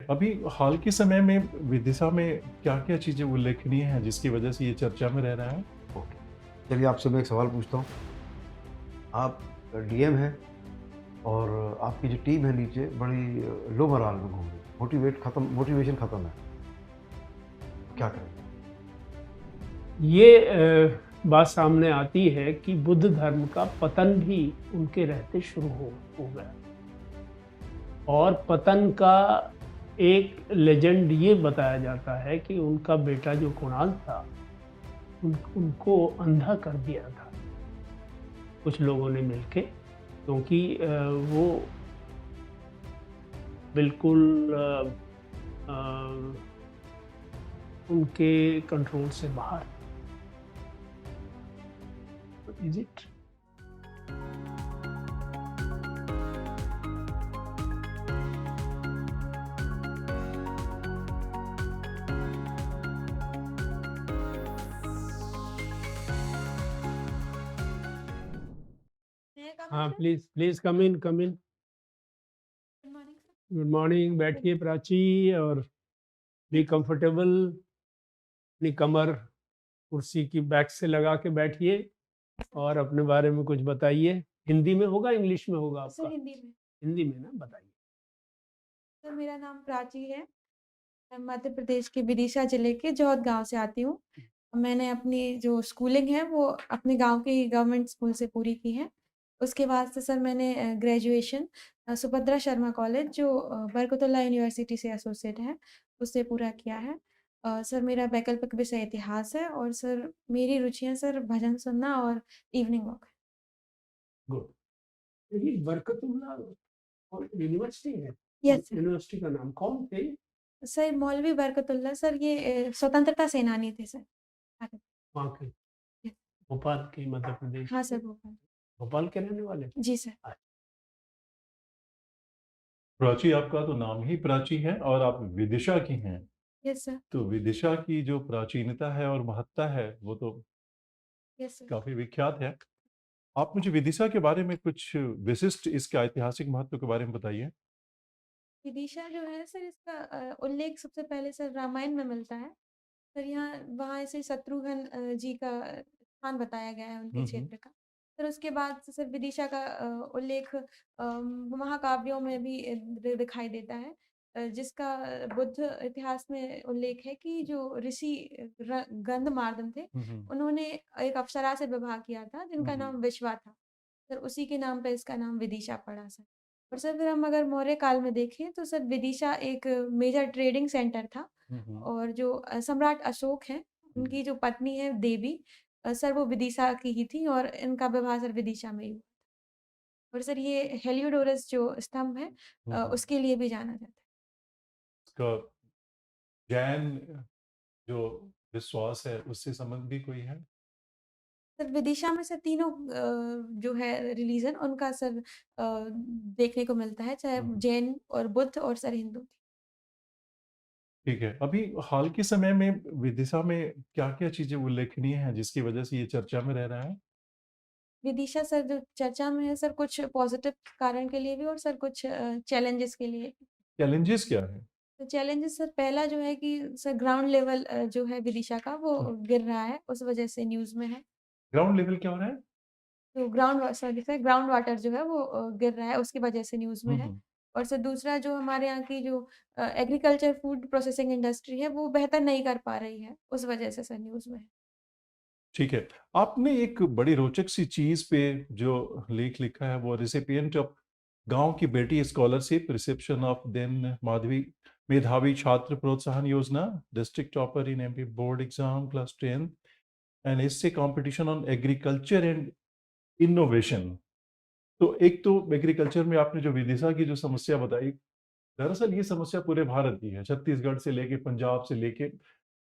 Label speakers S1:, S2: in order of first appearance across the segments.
S1: अभी हाल के समय में विदिशा में क्या-क्या चीज़ें उल्लेखनीय हैं जिसकी वजह से ये चर्चा में रह रहा है?
S2: ओके। चलिए आपसे मैं एक सवाल पूछता हूँ। आप डीएम हैं और आपकी जो टीम है नीचे बड़ी लो मोराल में घूम रही है। मोटिवेशन खत्म है। तो क्या करें?
S3: ये बात सामने आती है कि बुद्ध धर्म का पतन भी उनके रहते शुरू हो गया। और पतन का एक लेजेंड ये बताया जाता है कि उनका बेटा जो कुणाल था, उनको अंधा कर दिया था कुछ लोगों ने मिलके, क्योंकि वो बिल्कुल अ, उनके कंट्रोल से बाहर। Is it?
S4: May I come in,
S3: हाँ,
S4: sir?
S3: Please please come in, come in.
S4: Good morning, sir.
S3: Good morning, बैठिए प्राची, और बी कंफर्टेबल। अपनी कमर कुर्सी की बैक से लगा के बैठिए और अपने बारे में कुछ बताइए। हिंदी में होगा, इंग्लिश में होगा
S4: सर
S3: आपका?
S4: हिंदी में।
S3: हिंदी में ना, बताइए।
S4: सर मेरा नाम प्राची है। मैं मध्य प्रदेश के विदिशा जिले के जौद गांव से आती हूँ। मैंने अपनी जो स्कूलिंग है वो अपने गांव के ही गवर्नमेंट स्कूल से पूरी की है। उसके बाद से सर मैंने ग्रेजुएशन सुभद्रा शर्मा कॉलेज जो बरकतुल्लाह यूनिवर्सिटी से एसोसिएट है उससे पूरा किया है। सर मेरा वैकल्पिक विषय इतिहास है और सर मेरी रुचियाँ सर भजन सुनना और इवनिंग वॉक है।
S3: गुड। ये बरकतुल्लाह और यूनिवर्सिटी है?
S4: Yes sir.
S3: यूनिवर्सिटी का नाम कौन थे?
S4: सर मौलवी बरकतुल्लाह सर ये स्वतंत्रता सेनानी थे सर। भारत।
S3: वहाँ के?
S4: यस।
S3: भोपाल के, मध्य प्रदेश
S4: हाँ
S3: के?
S4: सर भोपाल।
S3: भोपाल के रहने वाले?
S4: जी सर।
S3: अच्छा।
S1: प्राची, आपका तो नाम ही प्राची है और आप विदिशा की हैं।
S4: Yes sir.
S1: तो विदिशा की जो प्राचीनता है और महत्ता है वो तो
S4: यस सर।
S1: काफ़ी विख्यात है। आप मुझे विदिशा के बारे में कुछ विशिष्ट इसके ऐतिहासिक महत्व के बारे में बताइए।
S4: विदिशा जो है सर इसका उल्लेख सबसे पहले सर रामायण में मिलता है। सर यहाँ वहाँ ऐसे शत्रुघ्न जी का स्थान बताया गया है उनके
S1: हुँ, हुँ।
S4: क्षेत्र का। फिर उसके बाद से सर विदिशा का उल्लेख महाकाव्यों में भी दिखाई देता है। जिसका बुद्ध इतिहास में उल्लेख है कि जो ऋषि गंधमार्दन थे,
S1: हुँ, हुँ।
S4: उन्होंने एक अप्सरा से विवाह किया था
S1: हुँ,
S4: जिनका
S1: हुँ।
S4: नाम विश्वा था। सर उसी के नाम पे इसका नाम विदिशा पड़ा सर। और सर फिर हम अगर मौर्य काल में देखें तो सर विदिशा एक मेजर ट्रेडिंग सेंटर था।
S1: हुँ, हुँ।
S4: और जो सम्राट अशोक हैं,
S1: हुँ।
S4: उनकी जो पत्नी है देवी, सर वो विदिशा की ही थी और इनका विवाह सर विदिशा में ही हुआ। और सर ये हेलियोडोरस जो स्तंभ है
S1: हुँ, हुँ।
S4: उसके लिए भी जाना जाता है।
S1: इसका जैन जो विश्वास है उससे संबंध भी कोई है?
S4: सर विदिशा में सर तीनों जो है रिलीजन उनका सर देखने को मिलता है, चाहे
S1: हुँ, हुँ।
S4: जैन और बुद्ध और सर हिंदू।
S1: ठीक है। अभी हाल के समय में विदिशा में क्या-क्या चीज़ें उल्लेखनीय हैं जिसकी वजह से ये चर्चा में रह रहा है?
S4: विदिशा सर जो चर्चा में है सर कुछ पॉजिटिव कारण के लिए भी और सर कुछ चैलेंजेस के लिए।
S1: चैलेंजेस क्या हैं?
S4: तो चैलेंजेस सर पहला जो है कि सर ग्राउंड लेवल जो है विदिशा का वो
S1: हुँ।
S4: गिर रहा है, उस वजह से न्यूज़ में है।
S1: ग्राउंड लेवल क्या हो रहा है?
S4: तो सॉरी सर ग्राउंड वाटर जो है वो गिर रहा है, उसकी वजह से न्यूज़ में
S1: हुँ,
S4: है।
S1: हुँ।
S4: और सर दूसरा जो हमारे यहाँ की जो एग्रीकल्चर फूड प्रोसेसिंग इंडस्ट्री है वो बेहतर नहीं कर पा रही है, उस वजह से सर न्यूज़ में है।
S1: ठीक है। आपने एक बड़ी रोचक सी चीज़ पे जो लेख लिखा है वो रिसिपिएंट ऑफ गाँव की बेटी स्कॉलरशिप, रिसेप्शन ऑफ देन माधवी मेधावी छात्र प्रोत्साहन योजना, district topper in MP board exam class 10th and essay competition on agriculture and innovation. तो एक तो एग्रीकल्चर में आपने जो विदिशा की जो समस्या बताई, दरअसल ये समस्या पूरे भारत की है। छत्तीसगढ़ से लेके पंजाब से लेके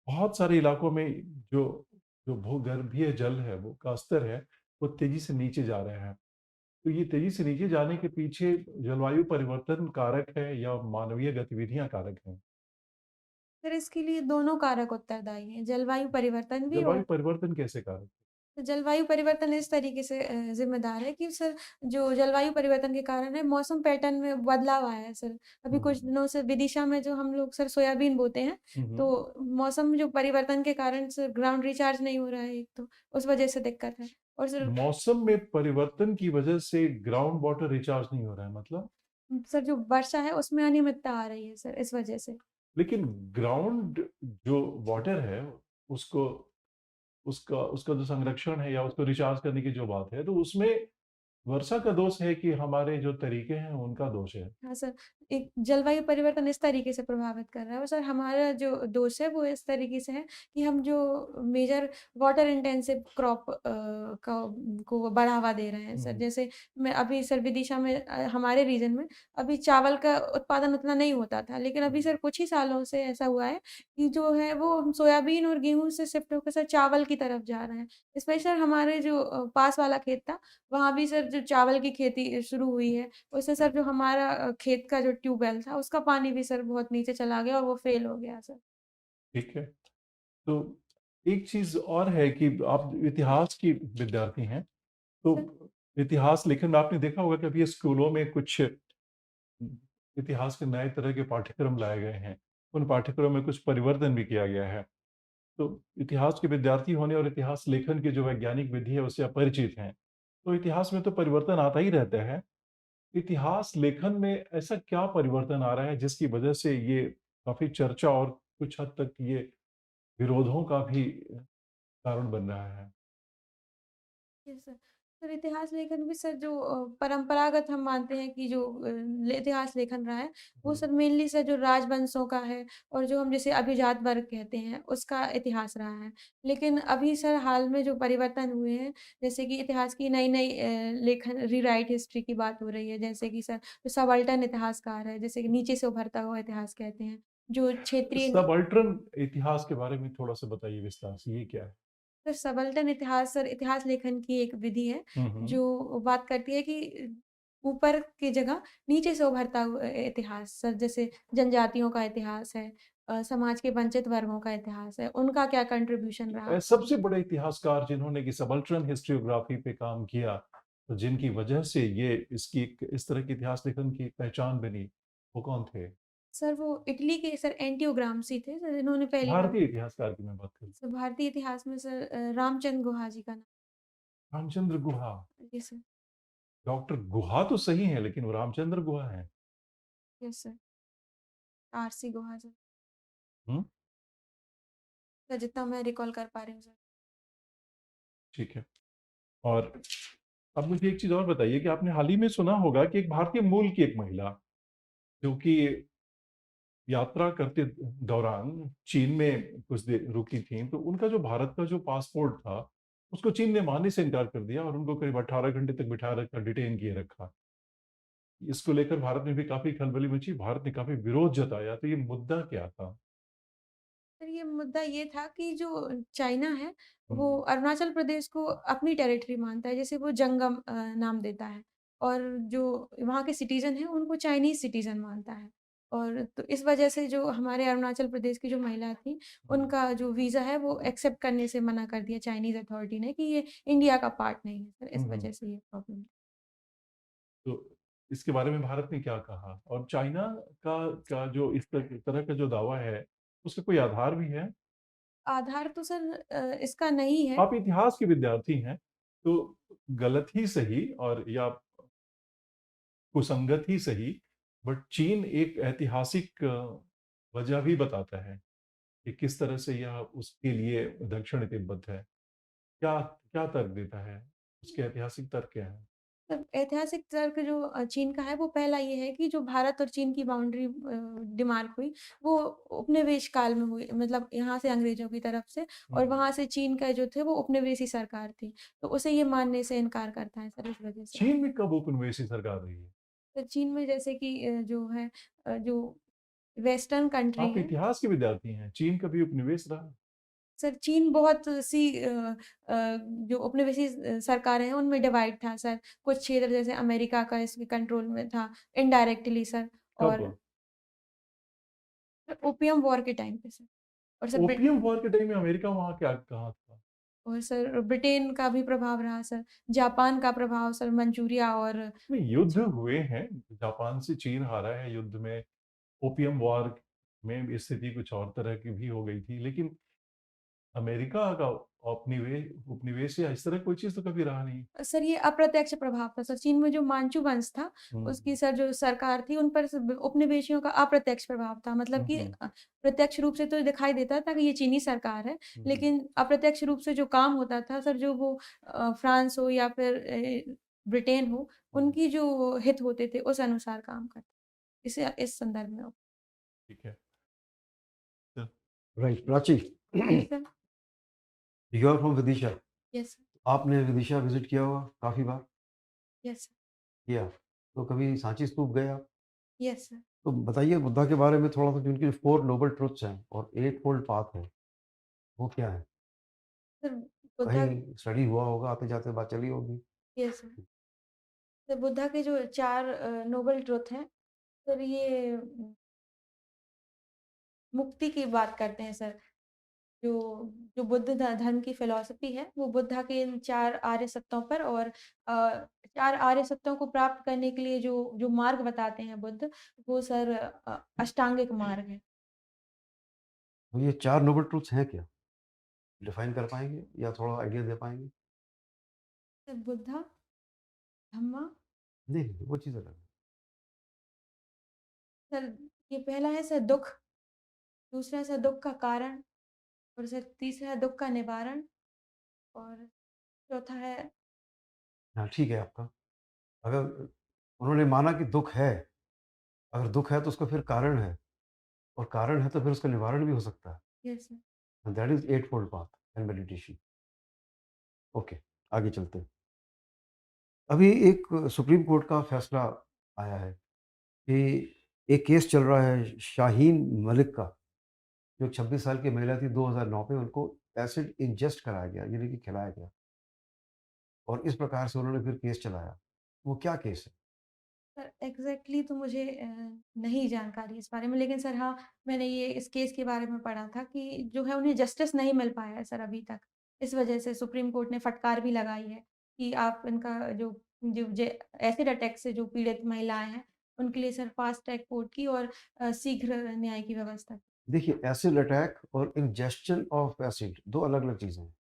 S1: बहुत सारे इलाकों में जो जो भूगर्भीय जल है वो का स्तर है वो तेजी से नीचे जा रहा है। तो ये तेजी से नीचे जाने के पीछे जलवायु परिवर्तन कारक है या मानवीय गतिविधियां कारक हैं?
S4: सर इसके लिए दोनों कारक उत्तरदायी हैं, जलवायु परिवर्तन भी
S1: जलवायु
S4: और
S1: परिवर्तन कैसे कारक?
S4: तो जलवायु परिवर्तन इस तरीके से ज़िम्मेदार है कि सर जो जलवायु परिवर्तन के कारण है मौसम पैटर्न में बदलाव आया है सर। अभी कुछ
S1: हुँ,
S4: दिनों से विदिशा में जो हम लोग सर सोयाबीन बोते हैं,
S1: हुँ, हुँ।
S4: तो मौसम जो परिवर्तन के कारण सर ग्राउंड रिचार्ज नहीं हो रहा है एक तो, उस वजह से दिक्कत है। और सर
S1: मौसम में परिवर्तन की वजह से ग्राउंड वाटर रिचार्ज नहीं हो रहा है मतलब?
S4: सर जो वर्षा है उसमें अनियमितता आ रही है सर इस वजह से।
S1: लेकिन ग्राउंड जो वाटर है उसको उसका उसका जो संरक्षण है या उसको रिचार्ज करने की जो बात है, तो उसमें वर्षा का दोष है कि हमारे जो तरीके हैं उनका दोष है?
S4: हाँ सर, एक जलवायु परिवर्तन इस तरीके से प्रभावित कर रहा है और सर हमारा जो दोष है वो इस तरीके से है कि हम जो मेजर वाटर इंटेंसिव क्रॉप को बढ़ावा दे रहे हैं
S1: हुँ,
S4: सर।
S1: हुँ।
S4: जैसे मैं अभी सर विदिशा में हमारे रीजन में अभी चावल का उत्पादन उतना नहीं होता था, लेकिन अभी
S1: हुँ।
S4: सर कुछ ही सालों से ऐसा हुआ है कि जो है वो हम सोयाबीन और गेहूँ से शिफ्ट होकर सर चावल की तरफ जा रहे हैं। स्पेशल हमारे जो पास वाला खेत था, वहाँ भी सर जो चावल की खेती शुरू हुई है। उससे सर जो हमारा खेत का जो ट्यूबवेल था, उसका पानी भी सर बहुत नीचे चला गया और वो फ़ेल हो गया सर।
S1: ठीक है। तो एक चीज़ और है कि आप इतिहास की विद्यार्थी हैं,
S4: सर
S1: तो इतिहास लेखन में आपने देखा होगा कि अभी स्कूलों में कुछ इतिहास के नए तरह के पाठ्यक्रम लाए गए हैं। उन पाठ्यक्रमों में कुछ परिवर्तन भी किया गया है। तो इतिहास के विद्यार्थी होने और इतिहास लेखन की जो वैज्ञानिक विधि है, उससे आप परिचित हैं। तो इतिहास में तो परिवर्तन आता ही रहता है। इतिहास लेखन में ऐसा क्या परिवर्तन आ रहा है जिसकी वजह से ये काफ़ी चर्चा और कुछ हद तक ये विरोधों का भी कारण बन रहा है?
S4: Yes sir. सर इतिहास लेखन भी सर जो परंपरागत हम मानते हैं कि जो इतिहास लेखन रहा है, वो
S1: हुँ।
S4: सर मेनली सर जो राजवंशों का है और जो हम जिसे अभिजात वर्ग कहते हैं, उसका इतिहास रहा है। लेकिन अभी सर हाल में जो परिवर्तन हुए हैं, जैसे कि इतिहास की नई-नई लेखन रीराइट हिस्ट्री की बात हो रही है, जैसे कि सर जो सबाल्टर्न इतिहासकार है, जैसे कि नीचे से उभरता हुआ इतिहास कहते हैं, जो क्षेत्रीय
S1: सबाल्टर्न इतिहास के बारे में थोड़ा-सा बताइए विस्तार से, ये क्या है?
S4: सर सबल्टन इतिहास सर इतिहास लेखन की एक विधि है,
S1: हुँ, हुँ।
S4: जो बात करती है कि ऊपर की जगह नीचे से उभरता हुआ इतिहास सर जैसे जनजातियों का इतिहास है, समाज के वंचित वर्गों का इतिहास है, उनका क्या कंट्रीब्यूशन रहा।
S1: सबसे बड़े इतिहासकार जिन्होंने कि सबाल्टर्न हिस्टोरियोग्राफी पे काम किया, तो जिनकी वजह से ये इसकी एक इस तरह की इतिहास लेखन की पहचान बनी, वो कौन थे?
S4: सर वो इटली के सर एंटियो ग्राम्सी थे, सर जिन्होंने पहली बार
S1: भारतीय इतिहासकार की मैं बात कर रहा हूँ।
S4: सर भारतीय इतिहास में सर रामचंद्र गुहा जी का नाम।
S1: रामचंद्र गुहा,
S4: जी सर।
S1: डॉक्टर गुहा तो सही हैं, लेकिन वो रामचंद्र गुहा हैं।
S4: Yes sir. आरसी गुहा सर।
S1: हुँ,
S4: सर जितना मैं रिकॉल कर पा रही हूँ सर।
S1: ठीक है। और अब मुझे एक चीज़ और बताइए कि आपने हाल ही में सुना होगा कि एक भारतीय मूल की एक महिला, जो कि यात्रा करते दौरान चीन में कुछ देर रुकी थीं, तो उनका जो भारत का जो पासपोर्ट था, उसको चीन ने मानने से इनकार कर दिया और उनको करीब 18 घंटे तक बिठा रखा, डिटेन किए रखा। इसको लेकर भारत में भी काफ़ी खलबली मची, भारत ने काफ़ी विरोध जताया, तो ये मुद्दा क्या था?
S4: सर ये मुद्दा ये था कि जो चाइना है,
S1: हुँ,
S4: वो अरुणाचल प्रदेश को अपनी टेरिटरी मानता है, जैसे वो जंगम नाम देता है और जो वहाँ के सिटीज़न हैं, उनको चाइनीज़ सिटीज़न मानता है। और तो इस वजह से जो हमारे अरुणाचल प्रदेश की जो महिला थी,
S1: हुँ।
S4: उनका जो वीज़ा है, वो एक्सेप्ट करने से मना कर दिया चाइनीज़ अथॉरिटी ने कि ये इंडिया का पार्ट नहीं है सर,
S1: हुँ,
S4: इस
S1: हुँ।
S4: वजह से ये प्रॉब्लम है।
S1: तो इसके बारे में भारत ने क्या कहा? और चाइना का जो इस तरह का जो दावा है, उसका कोई आधार भी है?
S4: आधार तो सर इसका नहीं है।
S1: आप इतिहास के विद्यार्थी हैं, तो गलत ही सही और या कुसंगत ही सही, बट चीन एक ऐतिहासिक वजह भी बताता है कि किस तरह से यह उसके लिए दक्षिण तिब्बत है। क्या क्या तर्क देता है? उसके ऐतिहासिक तर्क क्या हैं?
S4: ऐतिहासिक तर्क जो चीन का है वो पहला ये है कि जो भारत और चीन की बाउंड्री डिमार्क हुई वो उपनिवेश काल में हुई, मतलब यहाँ से अंग्रेजों की तरफ से
S1: हुँ,
S4: और
S1: हुँ।
S4: वहाँ से चीन का जो थे वो उपनिवेशी सरकार थी, तो उसे ये मानने से इनकार करता है सर इस वजह से।
S1: चीन में कब उपनिवेशी सरकार रही है?
S4: तो चीन में जैसे कि जो है जो वेस्टर्न कंट्री
S1: आप
S4: है।
S1: इतिहास के विद्यार्थी हैं, चीन कभी उपनिवेश रहा?
S4: सर चीन बहुत सी जो उपनिवेशी सरकारें हैं उनमें डिवाइड था सर। कुछ क्षेत्र जैसे अमेरिका का इसके कंट्रोल में था इनडायरेक्टली सर। और
S1: कब?
S4: ओपियम वॉर के टाइम पे सर। और सर
S1: ओपियम वॉर के टाइम में अमेरिका वहाँ क्या कहाँ था?
S4: और सर ब्रिटेन का भी प्रभाव रहा सर, जापान का प्रभाव सर, मंचूरिया और
S1: नहीं, युद्ध हुए हैं, जापान से चीन हारा है युद्ध में, ओपियम वॉर में स्थिति कुछ और तरह की भी हो गई थी, लेकिन अमेरिका का उपनिवेश या इस तरह कोई चीज़ तो कभी रहा नहीं।
S4: सर ये अप्रत्यक्ष प्रभाव था सर, चीन में जो मांचू वंश था,
S1: हुँ,
S4: उसकी सर जो सरकार थी, उन पर उपनिवेशियों का अप्रत्यक्ष प्रभाव था। मतलब
S1: हुँ,
S4: कि
S1: हुँ,
S4: प्रत्यक्ष रूप से तो दिखाई देता था कि ये चीनी सरकार है,
S1: हुँ, हुँ,
S4: लेकिन अप्रत्यक्ष रूप से जो काम होता था सर, जो वो फ्रांस हो या फिर ब्रिटेन हो,
S1: हुँ,
S4: उनकी जो हित होते थे, उस अनुसार काम करते। इसे इस संदर्भ में हो।
S1: ठीक है। तो
S2: राइट प्राची,
S4: जी sir.
S2: You are from Vidisha.
S4: Yes sir.
S2: आपने विदिशा विजिट किया होगा काफ़ी बार?
S4: Yes sir.
S2: किया। तो कभी सांची स्तूप गए आप?
S4: Yes sir.
S2: तो बताइए बुद्धा के बारे में थोड़ा-सा, जो उनकी 4 नोबल ट्रुथ्स हैं और 8 फोल्ड पाथ है, वो क्या है?
S4: सर बुद्धा
S2: कहीं स्टडी हुआ होगा, आते-जाते बात चली होगी।
S4: Yes sir. सर बुद्धा के जो 4 नोबल ट्रुथ हैं, सर ये मुक्ति की बात करते हैं सर। जो जो बुद्ध धर्म की फिलॉसफी है, वो बुद्धा के इन 4 आर्य सत्यों पर और 4 आर्य सत्यों को प्राप्त करने के लिए जो जो मार्ग बताते हैं बुद्ध, वो सर अष्टांगिक मार्ग है।
S2: तो ये 4 नोबल ट्रुथ्स हैं क्या? डिफाइन कर पाएँगे या थोड़ा आइडिया दे पाएँगे?
S4: सर बुद्धा, धम्मा,
S2: नहीं, वो चीज़ अलग है।
S4: सर ये पहला है सर दुःख, दूसरा है सर दुःख का कारण और सर तीसरा है दुःख का निवारण और चौथा है
S2: हाँ, ठीक है आपका। अगर उन्होंने माना कि दुःख है, अगर दुःख है तो उसका फिर कारण है, और कारण है तो फिर उसका निवारण भी हो सकता है।
S4: Yes sir.
S2: And that is eight fold path and meditation. Okay, आगे चलते हैं। अभी एक सुप्रीम कोर्ट का फैसला आया है कि एक केस चल रहा है शाहीन मलिक का, जो 26 साल की महिला थी, 2009 में उनको एसिड इंजेस्ट कराया गया, यानी कि खिलाया गया, और इस प्रकार से उन्होंने फिर केस चलाया। वो क्या केस है?
S4: सर एग्ज़ैक्टली तो मुझे नहीं जानकारी इस बारे में, लेकिन सर हाँ, मैंने ये इस केस के बारे में पढ़ा था कि जो है उन्हें जस्टिस नहीं मिल पाया है सर अभी तक। इस वजह से सुप्रीम कोर्ट ने फटकार भी लगाई है कि आप इनका जो जो जे एसिड अटैक से जो पीड़ित महिलाएँ हैं, उनके लिए सर फास्ट ट्रैक कोर्ट की और शीघ्र न्याय की व्यवस्था की।
S2: देखिए, एसिड अटैक और इंजेक्शन ऑफ एसिड 2 अलग-अलग चीज़ें हैं।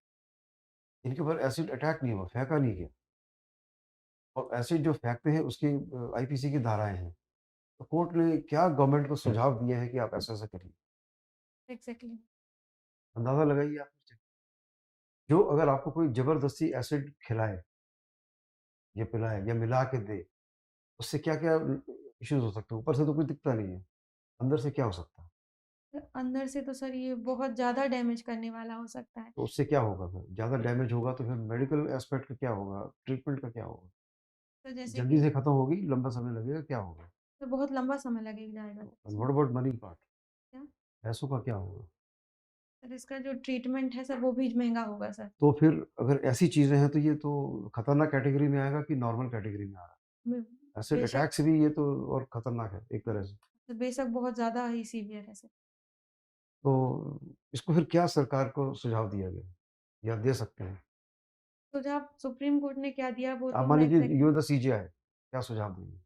S2: इनके ऊपर एसिड अटैक नहीं हुआ, फेंका नहीं गया, और एसिड जो फेंकते हैं उसकी आईपीसी की धाराएँ हैं। तो कोर्ट ने क्या गवर्नमेंट को सुझाव दिया है कि आप ऐसा-ऐसा करिए।
S4: एग्ज़ैक्टली।
S2: अंदाज़ा लगाइए आप। जो अगर आपको कोई ज़बरदस्ती एसिड खिलाए या पिलाए या मिला के दे, उससे क्या-क्या इश्यूज़ हो सकते हैं? ऊपर से तो कुछ दिखता नहीं है, अंदर से क्या हो सकता है?
S4: अंदर से तो सर ये बहुत ज़्यादा डैमेज करने वाला हो सकता है।
S2: तो उससे क्या होगा फिर? ज़्यादा डैमेज होगा तो फिर मेडिकल एस्पेक्ट का क्या होगा? ट्रीटमेंट का क्या होगा?
S4: तो जैसे
S2: जल्दी
S4: कि
S2: से खत्म होगी, लंबा समय लगेगा, क्या होगा?
S4: तो बहुत लंबा समय लगेगा जाएगा
S2: एंड
S4: इसमें।
S2: What about money part?
S4: क्या?
S2: पैसों का क्या होगा?
S4: सर इसका जो ट्रीटमेंट है सर वो भी महँगा होगा सर।
S2: तो फिर अगर ऐसी चीज़ें हैं तो ये तो खतरनाक कैटेगरी में आएगा कि नॉर्मल कैटेगरी में आ रहा
S4: बे
S2: है? एसिड
S4: बेशक
S2: अटैक से भी ये तो और खतरनाक है एक तरह से।
S4: बेशक बहुत ज़्यादा ही सीवियर है सर।
S2: तो इसको फिर क्या सरकार को सुझाव दिया गया या दे सकते हैं?
S4: सुझाव सुप्रीम कोर्ट ने क्या दिया वो
S2: आप
S4: तो
S2: मान
S4: मैं
S2: लीजिए you
S4: exactly
S2: are the CJI, क्या सुझाव देंगे?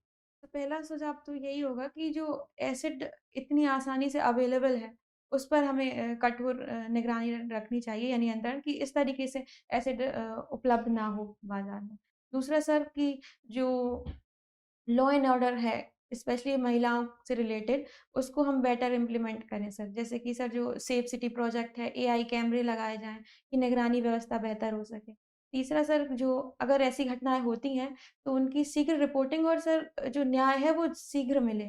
S4: तो पहला सुझाव तो यही होगा कि जो एसिड इतनी आसानी से अवेलेबल है, उस पर हमें कठोर निगरानी रखनी चाहिए या नियंत्रण कि इस तरीके से एसिड उपलब्ध ना हो बाज़ार में। दूसरा सर कि जो लॉ एंड ऑर्डर है, स्पेशली महिलाओं से रिलेटेड, उसको हम बेटर इम्प्लीमेंट करें सर। जैसे कि सर जो सेफ सिटी प्रोजेक्ट है, एआई कैमरे लगाए जाएँ कि निगरानी व्यवस्था बेहतर हो सके। तीसरा सर जो अगर ऐसी घटनाएँ होती हैं, तो उनकी शीघ्र रिपोर्टिंग और सर जो न्याय है वो शीघ्र मिले।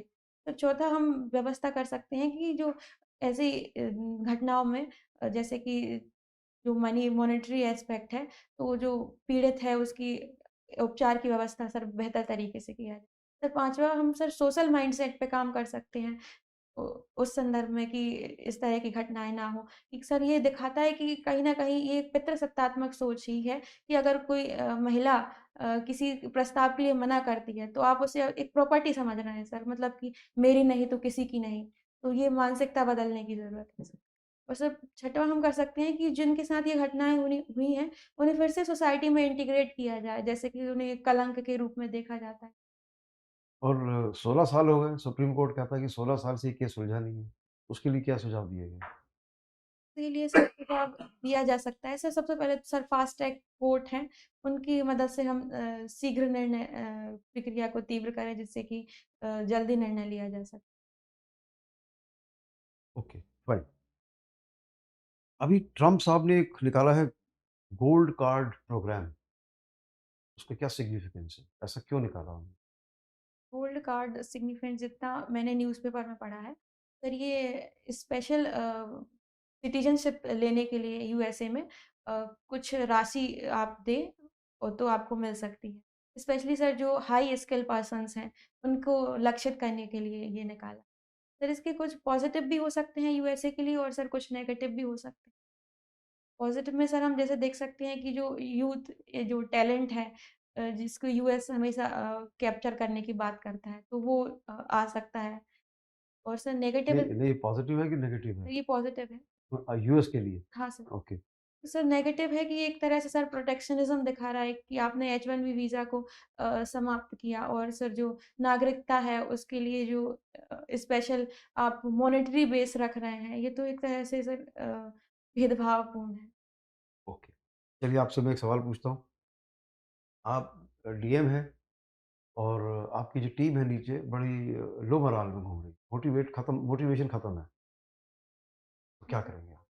S4: तो चौथा हम व्यवस्था कर सकते हैं कि जो ऐसी घटनाओं में जैसे कि जो मनी मॉनेटरी एस्पेक्ट है, तो जो पीड़ित है उसकी उपचार की व्यवस्था सर बेहतर तरीके से किया जाए। सर पाँचवाँ हम सर सोशल माइंडसेट पे काम कर सकते हैं उ उस संदर्भ में कि इस तरह की घटनाएँ ना हो। कि सर ये दिखाता है कि कहीं न कहीं ये एक पितृसत्तात्मक सोच ही है कि अगर कोई महिला किसी प्रस्ताव के लिए मना करती है, तो आप उसे एक प्रॉपर्टी समझ रहे हैं सर, मतलब कि मेरी नहीं तो किसी की नहीं। तो ये मानसिकता बदलने की ज़रूरत है सर। और सर छठवां हम कर सकते हैं कि जिनके साथ ये घटनाएँ हुई हुई हैं, उन्हें फिर से सोसाइटी में इंटीग्रेट किया जाए, जैसे कि उन्हें कलंक के रूप में देखा जाता है।
S2: और 16 साल हो गए, सुप्रीम कोर्ट कहता है कि 16 साल से ये केस सुलझा नहीं है। उसके लिए क्या सुझाव दिए गए?
S4: इसीलिए सर सुझाव दिया जा सकता है। सर सबसे पहले तो सर फास्ट ट्रैक कोर्ट हैं, उनकी मदद से हम शीघ्र निर्णय प्रक्रिया को तीव्र करें जिससे कि जल्दी निर्णय लिया जा सके।
S2: Okay, fine. अभी ट्रम्प साहब ने एक निकाला है गोल्ड कार्ड प्रोग्राम, उसका क्या सिग्निफिकेंस है? ऐसा क्यों निकाला उन्होंने?
S4: गोल्ड कार्ड सिग्निफिकेंस जितना मैंने न्यूज़पेपर में पढ़ा है, सर ये स्पेशल सिटीज़नशिप लेने के लिए यूएसए में कुछ राशि आप दें और तो आपको मिल सकती है। स्पेशली सर जो हाई स्किल पर्सन्स हैं, उनको लक्षित करने के लिए ये निकाला। सर इसके कुछ पॉज़िटिव भी हो सकते हैं यूएसए के लिए और सर कुछ नेगेटिव भी हो सकते हैं। पॉज़िटिव में सर हम जैसे देख सकते हैं कि जो यूथ जो टैलेंट है जिसको यूएस हमेशा कैप्चर करने की बात करता है, तो वो आ सकता है और सर नेगेटिव
S2: नहीं, नहीं पॉज़िटिव है कि नेगेटिव है?
S4: ये पॉज़िटिव है।
S2: यूएस के लिए?
S4: हाँ सर।
S2: ओके।
S4: तो सर नेगेटिव है कि एक तरह से सर प्रोटेक्शनिज़्म दिखा रहा है कि आपने H-1B वीज़ा को समाप्त किया और सर जो नागरिकता है उसके लिए जो स्पेशल आप मॉनेटरी बेस रख रहे हैं, ये तो एक तरह से सर भेदभावपूर्ण है।
S2: ओके। चलिए आपसे मैं एक सवाल पूछता हूँ। आप डीएम हैं और आपकी जो टीम है नीचे बड़ी लो मोराल में घूम रही है। मोटिवेशन खत्म है। तो क्या करेंगे आप?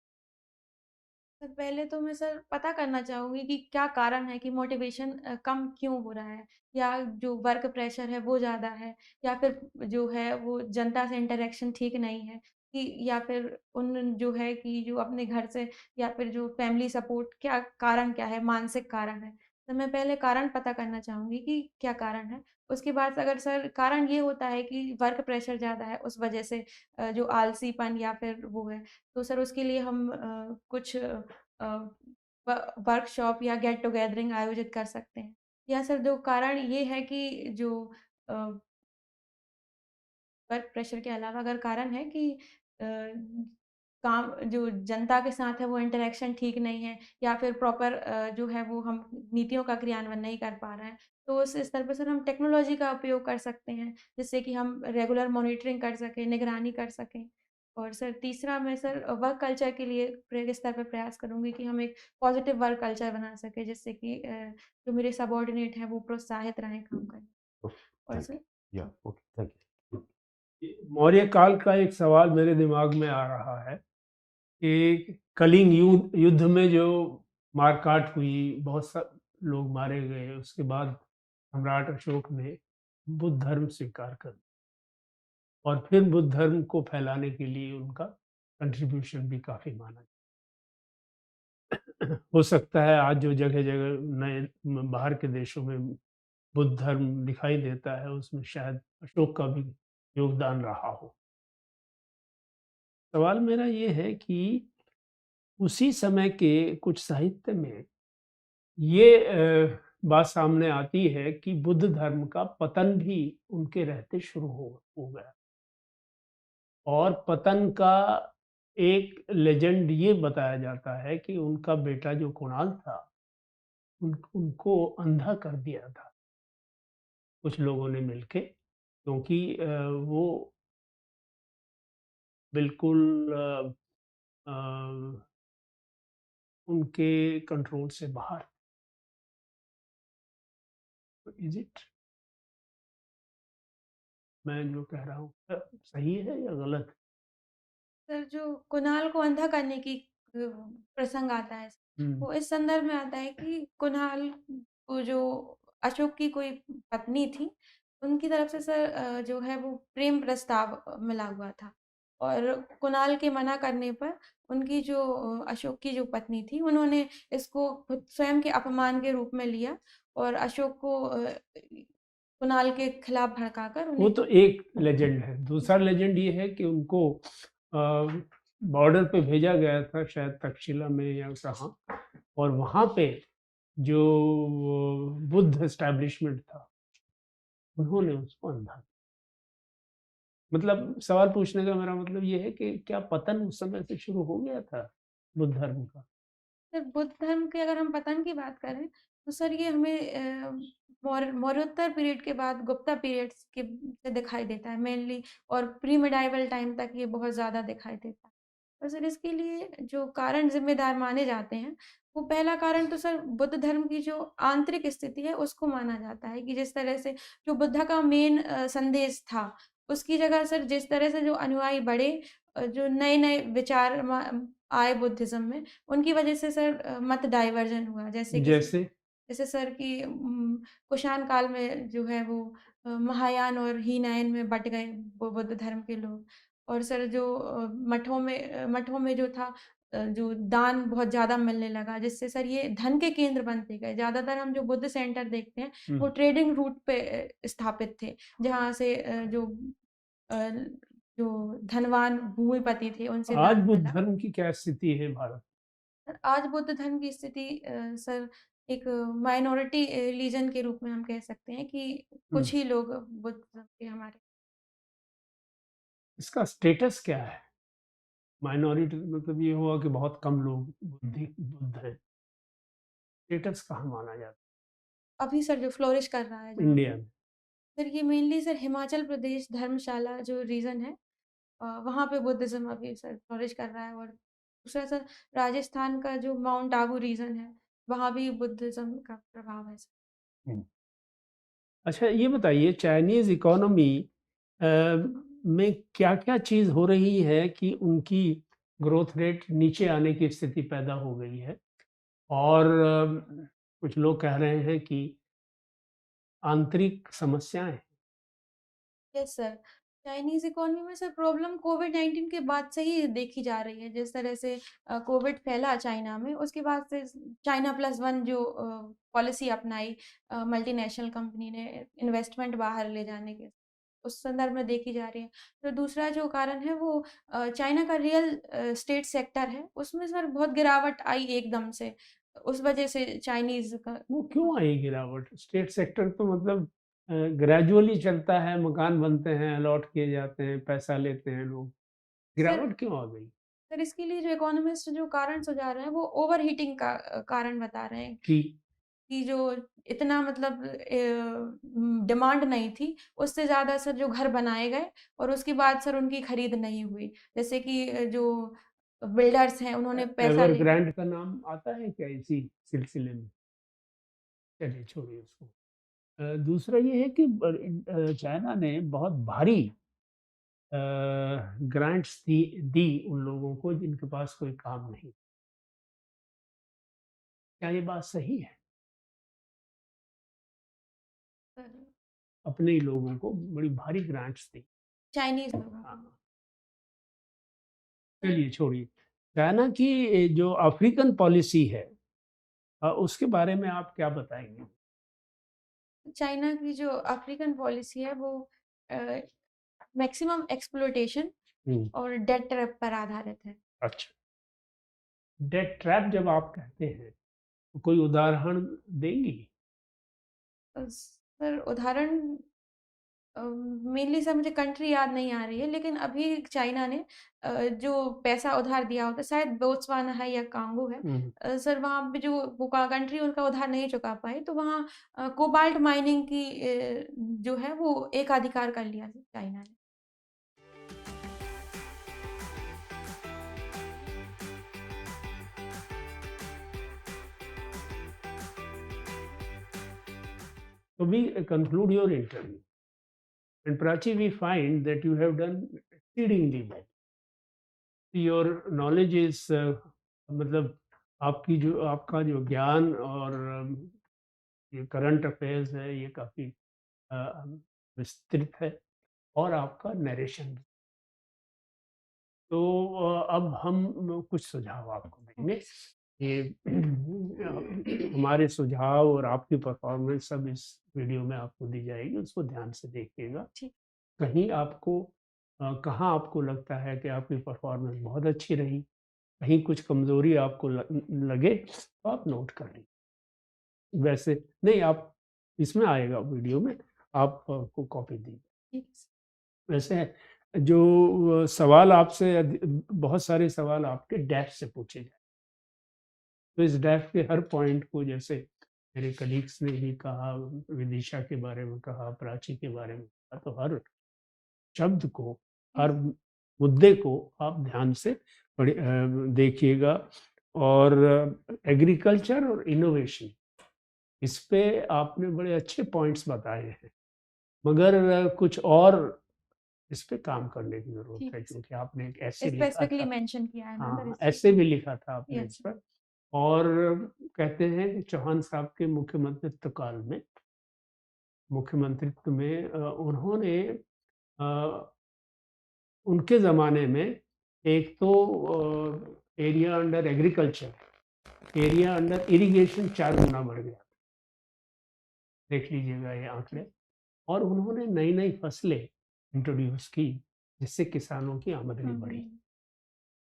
S4: सर पहले तो मैं सर पता करना चाहूँगी कि क्या कारण है कि मोटिवेशन कम क्यों हो रहा है? या जो वर्क प्रेशर है वो ज़्यादा है? या फिर जो है वो जनता से इंटरैक्शन ठीक नहीं है? कि या फिर उन जो है कि जो अपने घर से या फिर जो फैमिली सपोर्ट क्या कारण क्या है? मानसिक कारण है? तो मैं पहले कारण पता करना चाहूँगी कि क्या कारण है? उसके बाद अगर सर कारण ये होता है कि वर्क प्रेशर ज़्यादा है उस वजह से जो आलसीपन या फिर वो है, तो सर उसके लिए हम कुछ व वर्कशॉप या गेट टुगेदरिंग आयोजित कर सकते हैं। या सर जो कारण ये है कि जो अ, वर्क प्रेशर के अलावा अगर कारण है कि काम जो जनता के साथ है वो इंटरैक्शन ठीक नहीं है या फिर प्रॉपर जो है वो हम नीतियों का क्रियान्वयन नहीं कर पा रहे हैं, तो उस स्तर पे सर हम टेक्नोलॉजी का उपयोग कर सकते हैं, जिससे कि हम रेगुलर मॉनिटरिंग कर सकें, निगरानी कर सकें। और सर तीसरा मैं सर वर्क कल्चर के लिए प्रयोग स्तर पे प्रयास करूँगी कि हम एक पॉजिटिव वर्क कल्चर बना सकें, जिससे कि जो मेरे सबॉर्डिनेट हैं वो प्रोत्साहित रहें काम करने।
S2: ओके,
S4: और
S2: थैंक
S4: सर
S2: यू। या ओके, थैंक यू।
S3: मौर्य काल का एक सवाल मेरे दिमाग में आ रहा है कि कलिंग युद्ध में जो मारकाट हुई, बहुत सा लोग मारे गए, उसके बाद सम्राट अशोक ने बुद्ध धर्म स्वीकार कर और फिर बुद्ध धर्म को फैलाने के लिए उनका कंट्रीब्यूशन भी काफ़ी माना जाता है। हो सकता है आज जो जगह-जगह नए बाहर के देशों में बुद्ध धर्म दिखाई देता है, उसमें शायद अशोक का भी योगदान रहा हो। सवाल मेरा ये है कि उसी समय के कुछ साहित्य में ये बात सामने आती है कि बुद्ध धर्म का पतन भी उनके रहते शुरू हो गया और पतन का एक लेजेंड ये बताया जाता है कि उनका बेटा जो कुणाल था उनको अंधा कर दिया था कुछ लोगों ने मिलके, क्योंकि वो बिल्कुल अ, उनके कंट्रोल से बाहर। इज इट मैं जो कह रहा हूँ सही है या गलत?
S4: सर जो कुणाल को अंधा करने की प्रसंग आता है,
S3: हम्म,
S4: वो इस संदर्भ में आता है कि कुणाल को जो अशोक की कोई पत्नी थी, उनकी तरफ से सर जो है वो प्रेम प्रस्ताव मिला हुआ था और कुणाल के मना करने पर उनकी जो अशोक की जो पत्नी थी, उन्होंने इसको खुद स्वयं के अपमान के रूप में लिया और अशोक को कुणाल के खिलाफ भड़काकर
S3: वो
S4: उन्हें
S3: तो एक लेजेंड है। दूसरा लेजेंड ये है कि उनको बॉर्डर पे भेजा गया था, शायद तक्षशिला में या कहाँ, और वहाँ पे जो बुद्ध एस्टैब्लिशमेंट था, उन्होंने उसको अंधा मतलब सवाल पूछने का मेरा मतलब ये है कि क्या पतन उस समय से शुरू हो गया था बुद्ध धर्म का?
S4: सर बुद्ध धर्म के अगर हम पतन की बात करें तो सर ये हमें मौर्योत्तर पीरियड के बाद गुप्ता पीरियड्स के से दिखाई देता है मेनली, और प्री मिडाइवल टाइम तक ये बहुत ज़्यादा दिखाई देता है। और सर इसके लिए जो कारण ज़िम्मेदार माने जाते हैं, वो पहला कारण तो सर बुद्ध धर्म की जो आंतरिक स्थिति है उसको माना जाता है कि जिस तरह से जो बुद्ध का मेन संदेश था, उसकी जगह सर जिस तरह से जो अनुयायी बढ़े, जो नए-नए विचार आए बुद्धिज़्म में, उनकी वजह से सर मत डाइवर्जन हुआ।
S3: जैसे?
S4: जैसे सर कि कुषाण काल में जो है वो महायान और हीनयान में बँट गए बुद्ध धर्म के लोग। और सर जो मठों में जो था, जो दान बहुत ज़्यादा मिलने लगा, जिससे सर ये धन के केंद्र बनते गए। ज़्यादातर हम जो बुद्ध सेंटर देखते हैं, वो
S3: हुँ।
S4: ट्रेडिंग रूट पे स्थापित थे, जहाँ से अ, जो धनवान भूमिपति थे, उनसे
S3: आज
S4: दान
S3: बुद्ध
S4: मिला।
S3: धर्म की क्या स्थिति है भारत?
S4: सर आज बुद्ध धर्म की स्थिति सर एक माइनॉरिटी रिलीजन के रूप में हम कह सकते हैं कि
S3: हुँ।
S4: कुछ ही लोग बुद्ध धर्म के हमारे।
S3: इसका स्टेटस क्या है? माइनॉरिटी मतलब ये हुआ कि बहुत कम लोग बुद्ध हैं। स्टेटस कहाँ माना जाता
S4: अभी सर जो फ्लोरिश कर रहा है
S3: है
S4: जहाँ
S3: इंडिया
S4: पे,
S3: में?
S4: सर ये मेनली सर हिमाचल प्रदेश धर्मशाला जो रीजन है, वहाँ पे बुद्धिज़्म अभी सर फ्लोरिश कर रहा है। और दूसरा सर राजस्थान का जो माउंट आबू रीजन है, वहाँ भी बुद्धिज़्म का प्रभाव है सर।
S3: हुँ। अच्छा ये बताइए चाइनीज़ इकोनॉमी में क्या-क्या चीज़ हो रही है कि उनकी ग्रोथ रेट नीचे आने की स्थिति पैदा हो गई है? और कुछ लोग कह रहे हैं कि आंतरिक समस्याएँ हैं।
S4: Yes sir. चाइनीज़ इकोनॉमी में सर प्रॉब्लम कोविड-19 के बाद से ही देखी जा रही है। जिस तरह से कोविड फैला चाइना में, उसके बाद से चाइना प्लस वन जो पॉलिसी अपनाई मल्टीनेशनल कंपनी ने इन्वेस्टमेंट बाहर ले जाने के, उस संदर्भ में देखी जा रही है। तो दूसरा जो कारण है वो चाइना का रियल स्टेट सेक्टर है, उसमें सर बहुत गिरावट आई एकदम से। उस वजह से चाइनीज़ का
S3: वो क्यों आई गिरावट? स्टेट सेक्टर तो मतलब ग्रेजुअली चलता है, मकान बनते हैं, अलॉट किए जाते हैं, पैसा लेते हैं लोग।
S4: सर
S3: गिरावट क्यों आ गई?
S4: सर इसके लिए जो इकोनॉमिस्ट जो कारण सुझा रहे हैं वो ओवरहीटिंग का कारण बता रहे हैं
S3: कि
S4: कि जो इतना मतलब डिमांड नहीं थी, उससे ज़्यादा सर जो घर बनाए गए और उसके बाद सर उनकी खरीद नहीं हुई। जैसे कि जो बिल्डर्स हैं उन्होंने पैसा लेके।
S3: एवरग्रांड का नाम आता है क्या इसी सिलसिले में? चलिए छोड़िए उसको। दूसरा ये है कि चाइना ने बहुत भारी ग्रांट्स दी उन लोगों को जिनके पास कोई काम नहीं। क्या ये बात सही है? अपने ही लोगों को बड़ी भारी ग्रांट्स दी।
S4: चाइनीज़ लोगों को।
S3: हाँ, चलिए छोड़िए। चाइना की जो अफ्रीकन पॉलिसी है उसके बारे में आप क्या बताएँगे?
S4: चाइना की जो अफ्रीकन पॉलिसी है वो अ, मैक्सिमम एक्सप्लॉइटेशन
S3: हुँ,
S4: और डेट ट्रैप पर आधारित है।
S3: अच्छा। डेट ट्रैप जब आप कहते हैं, तो कोई उदाहरण देंगी?
S4: सर उदाहरण मेनली सर मुझे कंट्री याद नहीं आ रही है, लेकिन अभी चाइना ने जो पैसा उधार दिया होता है, शायद बोत्सवाना है या कांगो है।
S3: हुँ,
S4: सर वहाँ पे जो वो कंट्री उनका उधार नहीं चुका पाई, तो वहाँ कोबाल्ट माइनिंग की जो है वो एकाधिकार कर लिया चाइना ने।
S3: so we conclude your interview and Prachi we find that you have done exceedingly well. Your knowledge is मतलब आपका जो ज्ञान और ये करंट अफेयर्स है ये काफ़ी विस्तृत है और आपका नरेशन भी। तो अब हम कुछ सुझाव आपको देंगे। ये हमारे सुझाव और आपकी परफॉर्मेंस सब इस वीडियो में आपको दी जाएगी, उसको ध्यान से देखिएगा।
S4: ठीक।
S3: कहीं आपको कहाँ आपको लगता है कि आपकी परफॉर्मेंस बहुत अच्छी रही, कहीं कुछ कमज़ोरी आपको लगे तो आप नोट कर लीजिए। वैसे नहीं आप इसमें आएगा वीडियो में, आप को कॉपी दी।
S4: ठीक है सर।
S3: वैसे जो सवाल आपसे बहुत सारे सवाल आपके डैश से पूछे जाए, तो इस डैश के हर पॉइंट को, जैसे मेरे कलीग्स ने भी कहा, विदिशा के बारे में कहा, प्राची के बारे में कहा, तो हर शब्द को, हर मुद्दे को आप ध्यान से देखिएगा। और एग्रीकल्चर और इनोवेशन, इस पे आपने बड़े अच्छे पॉइंट्स बताए हैं, मगर कुछ और इस पे काम करने की ज़रूरत
S4: ठीक
S3: है,
S4: है सर।
S3: क्योंकि आपने एक ऐसे लिखा
S4: स्पेसिफिकली
S3: था।
S4: मेंशन किया है ना
S3: हाँ,
S4: इस चीज़
S3: ऐसे
S4: को।
S3: भी लिखा था आपने
S4: यस
S3: इस
S4: सर।
S3: पर। और कहते हैं कि चौहान साहब के मुख्यमंत्रित्व काल में, मुख्यमंत्रित्व में उन्होंने उनके ज़माने में एक तो area under agriculture, area under irrigation 4 गुना बढ़ गया। देख लीजिएगा ये आंकड़े। और उन्होंने नई-नई फसलें इंट्रोड्यूस की, जिससे किसानों की आमदनी बढ़ी।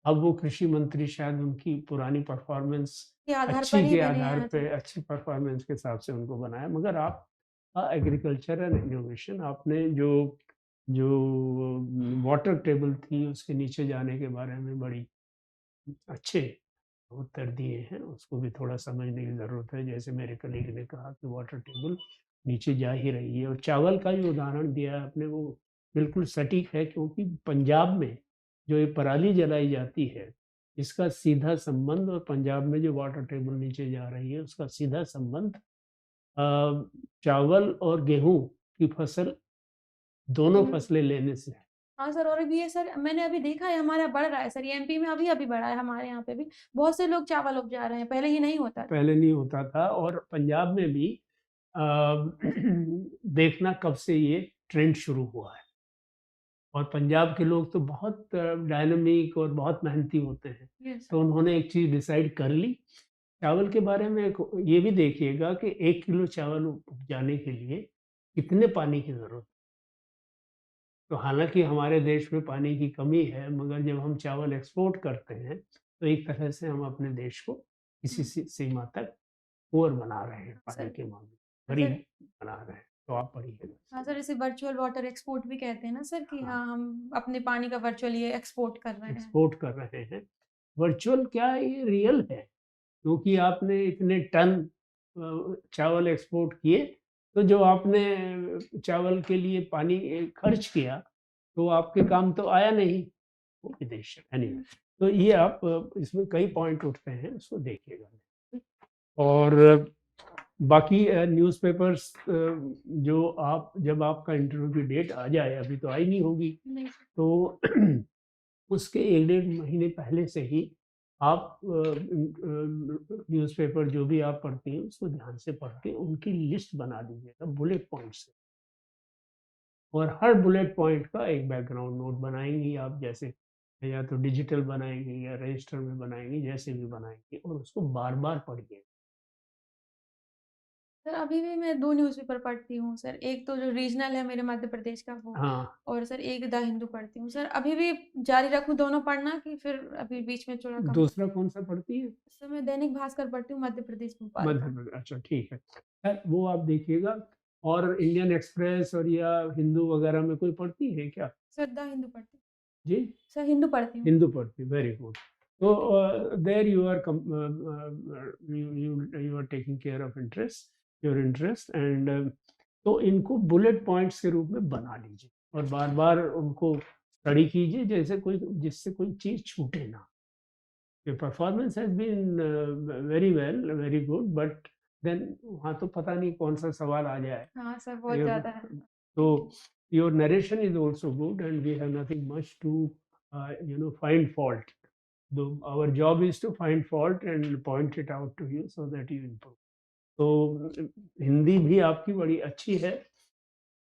S3: अब वो कृषि मंत्री शायद उनकी पुरानी परफॉर्मेंस
S4: के आधार
S3: अच्छी
S4: पर ही
S3: के
S4: बने हैं।
S3: आधार
S4: हाँ
S3: पे,
S4: जी।
S3: अच्छी परफॉर्मेंस के हिसाब से उनको बनाया। मगर आप एग्रीकल्चर एंड इनोवेशन, आपने जो जो वाटर टेबल थी उसके नीचे जाने के बारे में बड़ी अच्छे उत्तर दिए हैं, उसको भी थोड़ा समझने की ज़रूरत है। जैसे मेरे कलीग ने कहा कि वाटर टेबल नीचे जा ही रही है, और चावल का जो उदाहरण दिया है आपने, वो बिल्कुल सटीक है, क्योंकि पंजाब में जो ये पराली जलाई जाती है, इसका सीधा संबंध, और पंजाब में जो वाटर टेबल नीचे जा रही है उसका सीधा संबंध चावल और गेहूँ की फसल, दोनों
S4: हुँ।
S3: फसलें लेने से है।
S4: हाँ सर, और अभी ये सर मैंने अभी देखा है हमारा बढ़ रहा है सर, ये एमपी में अभी-अभी बढ़ा है हमारे यहाँ पे भी। बहुत से लोग चावल उपजा रहे हैं, पहले ये नहीं होता था।
S3: पहले नहीं होता था। और पंजाब में भी अ, देखना कब से ये ट्रेंड शुरू हुआ है। और पंजाब के लोग तो बहुत डायनामिक और बहुत मेहनती होते हैं।
S4: यस
S3: तो
S4: सर।
S3: उन्होंने एक चीज़ डिसाइड कर ली। चावल के बारे में एक ये भी देखिएगा कि 1 किलो चावल उपजाने के लिए कितने पानी की ज़रूरत है। तो हालाँकि हमारे देश में पानी की कमी है, मगर जब हम चावल एक्सपोर्ट करते हैं, तो एक तरह से हम अपने देश को किसी
S4: हुँ।
S3: सीमा तक पुअर बना रहे हैं, पानी
S4: सर
S3: के मामले में,
S4: सर
S3: गरीब बना रहे हैं। तो आप पढ़िए।
S4: हाँ सर, इसे वर्चुअल वाटर एक्सपोर्ट भी कहते हैं ना सर कि
S3: हाँ,
S4: हाँ, हम अपने पानी का वर्चुअली एक्सपोर्ट कर रहे हैं।
S3: एक्सपोर्ट कर रहे हैं। वर्चुअल क्या है, ये रियल है, क्योंकि आपने इतने टन चावल एक्सपोर्ट किए, तो जो आपने चावल के लिए पानी खर्च किया, तो आपके काम तो आया नहीं, वो विदेश है। एनीवे,
S4: हुँ।
S3: तो ये आप इसमें कई पॉइंट उठते हैं, उसको देखिएगा। और बाकी न्यूज़पेपर्स, जो आप, जब आपका इंटरव्यू की डेट आ जाए, अभी तो आई नहीं होगी,
S4: नहीं।
S3: तो उसके 1 डेढ़ महीने पहले से ही आप न्यूज़पेपर जो भी आप पढ़ती हैं, उसको ध्यान से पढ़ के उनकी लिस्ट बना लीजिएगा बुलेट पॉइंट से। और हर बुलेट पॉइंट का एक बैकग्राउंड नोट बनाएँगी आप, जैसे या तो डिजिटल बनाएँगी या रजिस्टर में बनाएँगी, जैसे भी बनाएँगी, और उसको बार-बार पढ़िए।
S4: सर अभी भी मैं 2 न्यूज़पेपर पढ़ती हूँ सर। एक तो जो रीजनल है मेरे मध्य प्रदेश का वो,
S3: हाँ,
S4: और सर एक द हिंदू पढ़ती हूँ। सर अभी भी जारी रखूँ दोनों पढ़ना कि फिर अभी बीच में थोड़ा कम?
S3: दूसरा कौन-सा पढ़ती हैं?
S4: सर मैं दैनिक भास्कर पढ़ती हूँ मध्य प्रदेश भोपाल
S3: मध्य
S4: का।
S3: प्रदेश, अच्छा ठीक है। वो आप देखिएगा। और इंडियन एक्सप्रेस और या हिंदू वगैरह में कोई पढ़ती हैं क्या?
S4: सर द हिंदू पढ़ती हूँ।
S3: जी?
S4: सर हिंदू पढ़ती हूँ।
S3: हिंदू पढ़ती, वेरी गुड। तो there you are you are taking care of your interest, and तो इनको बुलेट पॉइंट्स के रूप में बना लीजिए, और बार-बार उनको स्टडी कीजिए, जैसे कोई, जिससे कोई चीज़ छूटे ना। Your performance has been very well, very good, but then वहाँ तो पता नहीं कौन सा सवाल आ जाए।
S4: हाँ सर, बहुत
S3: Your-
S4: ज़्यादा है।
S3: So your narration is also good, and we have nothing much to find fault. Though our job is to find fault and point it out to you so that you improve. तो हिंदी भी आपकी बड़ी अच्छी है।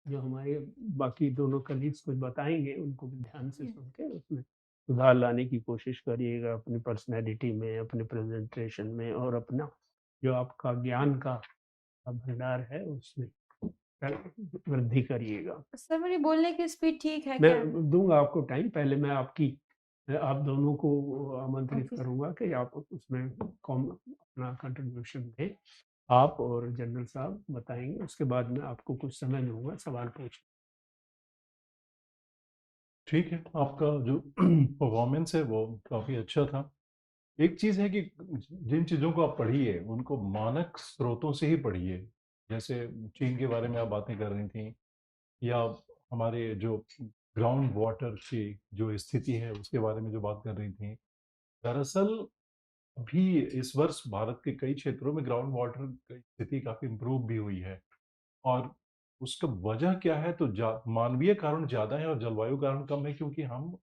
S3: जो हमारे बाकी दोनों कलीग्स कुछ बताएंगे, उनको भी ध्यान से
S4: यस।
S3: सुन के उसमें सुधार लाने की कोशिश करिएगा, अपनी पर्सनैलिटी में, अपने प्रेजेंटेशन में, और अपना जो आपका ज्ञान का भंडार है उसमें वृद्धि करिएगा।
S4: सर मेरी बोलने की स्पीड ठीक है
S3: मैं
S4: क्या?
S3: दूंगा आपको टाइम, पहले मैं आप दोनों को आमंत्रित
S4: ओके सर।
S3: करूंगा कि आप उसमें अपना कंट्रीब्यूशन दें। आप और जनरल साहब बताएंगे, उसके बाद मैं आपको कुछ समय दूंगा सवाल पूछने।
S1: ठीक है, आपका जो परफॉर्मेंस है वो काफ़ी अच्छा था। एक चीज़ है कि जिन चीज़ों को आप पढ़िए, उनको मानक स्रोतों से ही पढ़िए। जैसे चीन के बारे में आप बातें कर रही थीं, या हमारे जो ग्राउंड वाटर की जो स्थिति है, उसके बारे में जो बात कर रही थीं। दरअसल अभी इस वर्ष भारत के कई क्षेत्रों में ग्राउंड वाटर की स्थिति काफ़ी इम्प्रूव भी हुई है। और उसका वजह क्या है, तो मानवीय कारण ज़्यादा है और जलवायु कारण कम है, क्योंकि हम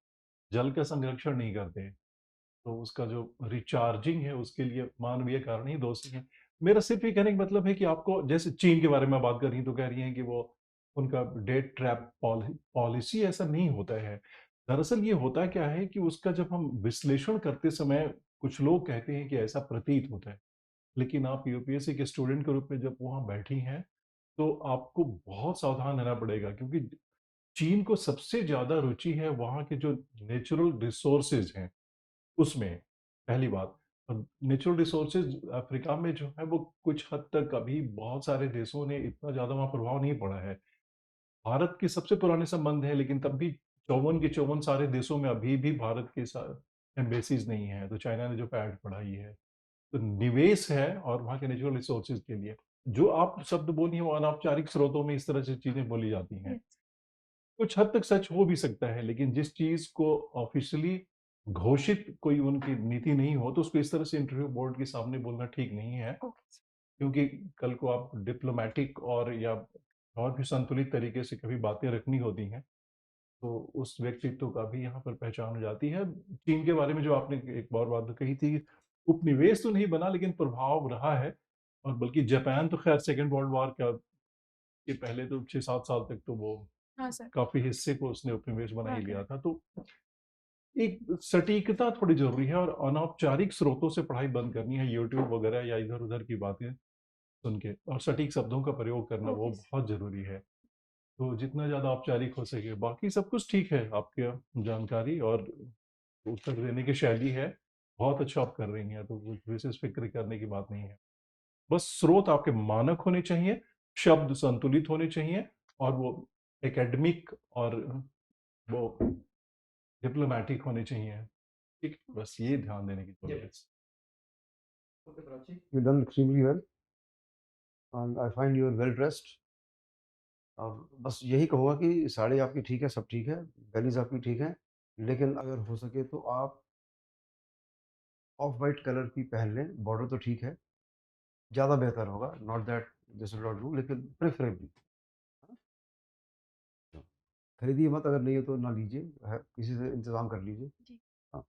S1: जल का संरक्षण नहीं करते। तो उसका जो रिचार्जिंग है, उसके लिए मानवीय कारण ही दोषी है। मेरा सिर्फ ये कहने का मतलब है कि आपको, जैसे चीन के बारे में बात कर रही हैं, तो कह रही हैं कि वो उनका डेट ट्रैप पॉलिसी ऐसा नहीं होता है। दरअसल ये होता क्या है कि उसका जब हम विश्लेषण करते समय, कुछ लोग कहते हैं कि ऐसा प्रतीत होता है। लेकिन आप यूपीएससी के स्टूडेंट के रूप में जब वहाँ बैठी हैं, तो आपको बहुत सावधान रहना पड़ेगा, क्योंकि चीन को सबसे ज़्यादा रुचि है वहाँ के जो नेचुरल रिसोर्सेज़ हैं, उसमें, पहली बात। और नेचुरल रिसोर्सेज़ अफ्रीका में जो है, वो कुछ हद तक अभी बहुत सारे देशों ने इतना ज़्यादा वहाँ प्रभाव नहीं पड़ा है। भारत के सबसे पुराने संबंध हैं, लेकिन तब भी 54 के 54 सारे देशों में अभी भी भारत के साथ एम्बेसीज़ नहीं हैं, तो चाइना ने जो पैठ बढ़ाई है। तो निवेश है और वहाँ के नेचुरल रिसोर्सेज़ के लिए। जो आप शब्द बोली हैं, वो अनौपचारिक स्रोतों में इस तरह से चीज़ें बोली जाती हैं।
S4: यस।
S1: कुछ हद तक सच हो भी सकता है, लेकिन जिस चीज़ को ऑफ़िशियली घोषित कोई उनकी नीति नहीं हो, तो उसको इस तरह से इंटरव्यू बोर्ड के सामने बोलना ठीक नहीं है।
S4: ओके।
S1: क्योंकि कल को आप डिप्लोमैटिक और भी संतुलित तरीके से कभी बातें रखनी होती हैं, तो उस व्यक्तित्व का भी यहाँ पर पहचान हो जाती है। चीन के बारे में जो आपने एक और बात कही थी, उपनिवेश तो नहीं बना, लेकिन प्रभाव रहा है। और बल्कि जापान तो ख़ैर सेकंड वर्ल्ड वॉर का के पहले तो 6-7 साल तक तो वो
S4: हाँ सर।
S1: काफ़ी हिस्से को उसने उपनिवेश बना ही
S4: वाक़ई।
S1: लिया था। तो एक सटीकता थोड़ी ज़रूरी है, और अनौपचारिक स्रोतों से पढ़ाई बंद करनी है, यूट्यूब वगैरह या इधर-उधर की बातें सुन के, और सटीक शब्दों का प्रयोग करना वो
S4: ओके सर।
S1: बहुत ज़रूरी है। तो जितना ज़्यादा औपचारिक हो सके, बाकी सब कुछ ठीक है, आपकी जानकारी और उत्तर देने की शैली है, बहुत अच्छा आप कर रही हैं, तो कुछ विशेष फ़िक्र करने की बात नहीं है। बस स्रोत आपके मानक होने चाहिए, शब्द संतुलित होने चाहिए, और वो एकेडमिक और वो डिप्लोमैटिक होने चाहिए। ठीक, बस ये ध्यान देने की ज़रूरत है।
S2: Okay, Prachi, you done extremely well and I find you are well dressed. और बस यही कहूँगा कि साड़ी आपकी ठीक है, सब ठीक है, बेलीज़ आपकी ठीक है, लेकिन अगर हो सके तो आप ऑफ व्हाइट कलर की पहन लें, बॉर्डर तो ठीक है, ज़्यादा बेहतर होगा, not that this will not do, लेकिन प्रेफरेबली। खरीदिए मत, अगर नहीं हो तो ना लीजिए, किसी से इंतज़ाम कर लीजिए।
S4: जी।
S2: हाँ,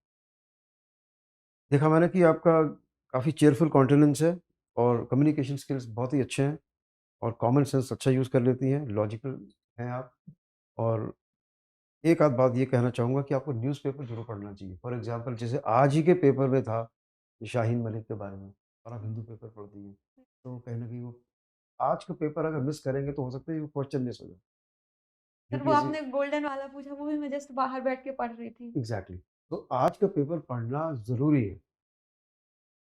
S2: देखा मैंने कि आपका काफ़ी चीयरफुल कॉन्टिनेंस है और कम्युनिकेशन स्किल्स बहुत ही अच्छे हैं और कॉमन सेंस अच्छा यूज़ कर लेती हैं, लॉजिकल हैं आप। और एक आध बात ये कहना चाहूँगा कि आपको न्यूज़पेपर ज़रूर पढ़ना चाहिए। फॉर एग्ज़ाम्पल जैसे आज ही के पेपर में था शाहीन मलिक के बारे में, और आप हिंदू पेपर पढ़ती हैं, तो कहीं न कहीं वो आज का पेपर अगर मिस करेंगे तो हो सकता है वो क्वेश्चन मिस हो जाए।
S4: सर वो
S2: यूपीएससी
S4: आपने गोल्डन वाला पूछा, वो भी मैं जस्ट बाहर बैठ के पढ़ रही थी।
S2: एग्ज़ैक्टली, तो आज का पेपर पढ़ना ज़रूरी है,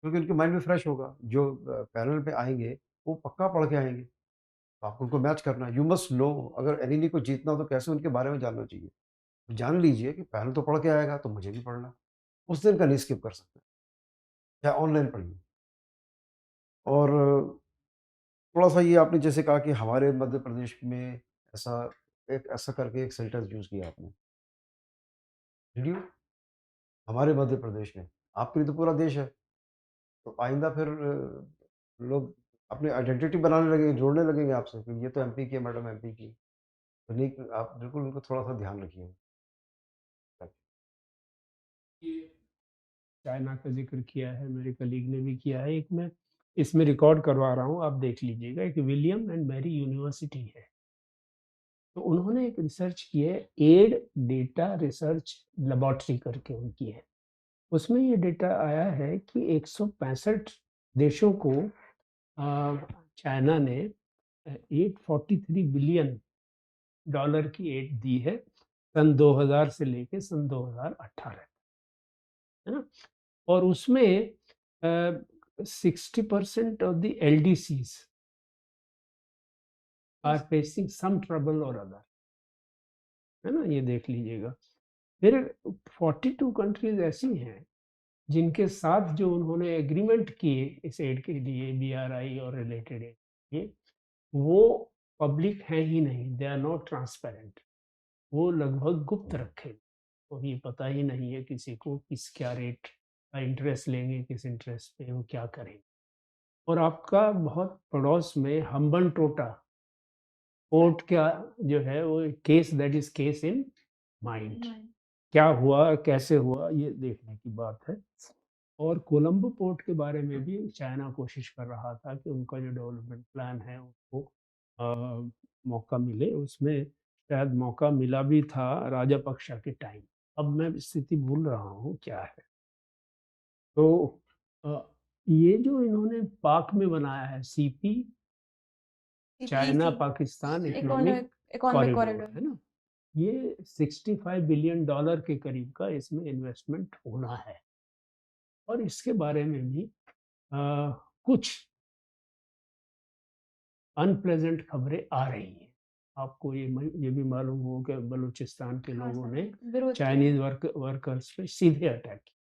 S2: क्योंकि उनके माइंड में फ्रेश होगा। जो पैनल पे आएँगे, वो पक्का पढ़ के आएँगे, तो आपको उनको मैच करना है। यू मस्ट नो, अगर एनिमी को जीतना हो तो कैसे उनके बारे में जानना चाहिए। जान लीजिए कि पैनल तो पढ़ के आएगा, तो मुझे भी पढ़ना है। उस दिन का नहीं स्किप कर सकते, चाहे ऑनलाइन पढ़िए। और थोड़ा-सा ये आपने जैसे कहा कि हमारे मध्य प्रदेश में ऐसा ऐसा करके एक सेंटेंस यूज़ किया आपने। Did you? हमारे मध्य प्रदेश में, आपके लिए तो पूरा देश है। तो आइंदा फिर लोग अपनी आइडेंटिटी बनाने लगेंगे, जोड़ने लगेंगे आपसे कि ये तो एमपी की है, मैडम एमपी की। तो नहीं, आप बिल्कुल उनको थोड़ा-सा ध्यान रखिए।
S3: ये चाइना का जिक्र किया है, मेरे कलीग ने भी किया है। एक मैं इसमें रिकॉर्ड करवा रहा हूँ, आप देख लीजिएगा। एक विलियम एंड मैरी यूनिवर्सिटी है, तो उन्होंने एक रिसर्च की है, एड डेटा रिसर्च लेबोरेटरी करके उनकी है। उसमें ये डेटा आया है कि 165 देशों को चाइना ने 843 बिलियन डॉलर की एड दी है सन 2000 से लेके सन 2018, है ना? और उसमें 60% of the LDCs are facing some trouble और अदर, है ना? ये देख लीजिएगा। फिर 42 कंट्रीज ऐसी हैं जिनके साथ जो उन्होंने एग्रीमेंट किए इस एड के लिए, BRI और रिलेटेड एड के, वो पब्लिक हैं ही नहीं, दे आर नॉट ट्रांसपेरेंट। वो लगभग गुप्त रखे, तो ये पता ही नहीं है किसी को किस क्या रेट का इंटरेस्ट लेंगे, किस इंटरेस्ट पे वो क्या करेंगे। और आपका बहुत पड़ोस में हम्बन टोटा पोर्ट का जो है वो case, that is case in mind. क्या हुआ, कैसे हुआ, ये देखने की बात है। और कोलंबो पोर्ट के बारे में भी चाइना कोशिश कर रहा था कि उनका जो डेवलपमेंट प्लान है उसको मौका मिले। उसमें शायद मौका मिला भी था राजापक्षा के टाइम। अब मैं स्थिति भूल रहा हूँ क्या है। तो अ, ये जो इन्होंने पाक में बनाया है CP, China
S4: CPEC,
S3: Pakistan economic
S4: economic
S3: corridor
S4: corridor.
S3: है ना, ये $65 बिलियन के करीब का इसमें इन्वेस्टमेंट होना है। और इसके बारे में भी कुछ अनप्लेजेंट खबरें आ रही हैं। आपको ये भी मालूम हो कि बलूचिस्तान के
S4: हाँ
S3: लोगों
S4: सर,
S3: ने
S4: विरोध किया
S3: चाइनीज
S4: है।
S3: वर्कर्स पे सीधे अटैक किया।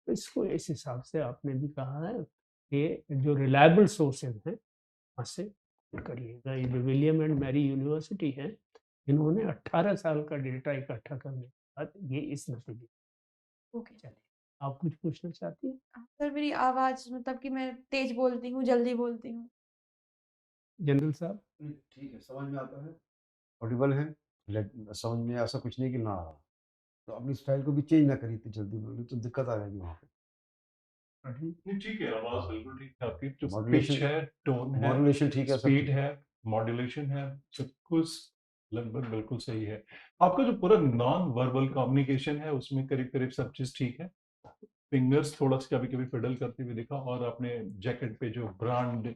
S3: तो इसको इस हिसाब से आपने भी कहा है कि जो रिलायबल सोर्सेज हैं वहाँ से करिएगा। ये जो विलियम एंड मैरी यूनिवर्सिटी है, इन्होंने 18 साल का डेटा इकट्ठा करने के बाद ये इस नतीजे।
S4: ओके।
S3: चलिए, आप कुछ पूछना चाहती हैं?
S4: सर, मेरी आवाज़ मतलब कि मैं तेज़ बोलती हूँ, जल्दी बोलती हूँ।
S3: जनरल साहब?
S2: नहीं, ठीक है, समझ में आता है, ऑडिबल है, समझ में ऐसा कुछ नहीं कि ना आ रहा। तो अपनी स्टाइल को भी चेंज ना करिए इतनी जल्दी बोली तो दिक्कत आ जाएगी वहाँ पे।
S1: नहीं, ठीक है, आवाज़ बिल्कुल ठीक है आपकी। जो पिच
S2: मॉड्यूलेशन
S1: है, टोन है,
S2: मॉड्यूलेशन ठीक है, सब
S1: स्पीड
S2: ठीक
S1: है, मॉड्यूलेशन है, सब कुछ लगभग बिल्कुल सही है। आपका जो पूरा नॉन वर्बल कम्युनिकेशन है, उसमें करीब-करीब सब चीज़ ठीक है। फिंगर्स थोड़ा-सा कभी-कभी फिडल करते हुए दिखा, और आपने जैकेट पे जो ब्रांड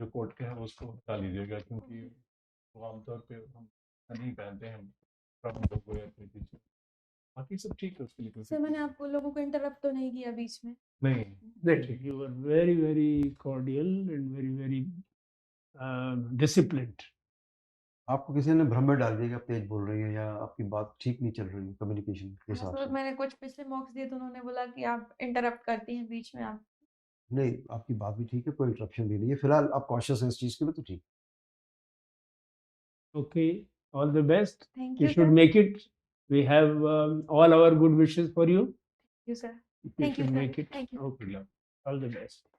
S1: जो कोट का है उसको हटा लीजिएगा, क्योंकि वो आमतौर पे हम नहीं पहनते हैं, ब्रांड लोगो या कोई चीज़। बाकी सब ठीक है उसके लिए कोई
S4: सर, मैंने आपको लोगों को इंटरप्ट तो नहीं किया बीच में?
S1: नहीं।
S3: नहीं, you were very, very cordial and very, very disciplined.
S2: आपको किसी ने भ्रम में डाल दिया कि आप तेज बोल रही हैं या आपकी बात ठीक नहीं चल रही है कम्युनिकेशन के
S4: हाँ
S2: हिसाब
S4: सर,
S2: से।
S4: मैंने कुछ पिछले मॉक्स दिए तो उन्होंने बोला कि आप इंटरप्ट करती हैं बीच में आप।
S2: नहीं, आपकी बात भी ठीक है, कोई इंटरप्शन भी नहीं है। फिलहाल आप कॉन्शियस हैं इस चीज़ के लिए तो ठीक।
S3: Okay, all the best.
S4: Thank
S3: You
S4: you
S3: should
S4: sir.
S3: make it. We have all our good wishes for you.
S4: Thank you sir.
S3: You
S4: thank you
S3: should
S4: sir.
S3: make it.
S4: Thank you.
S3: Okay, all the best.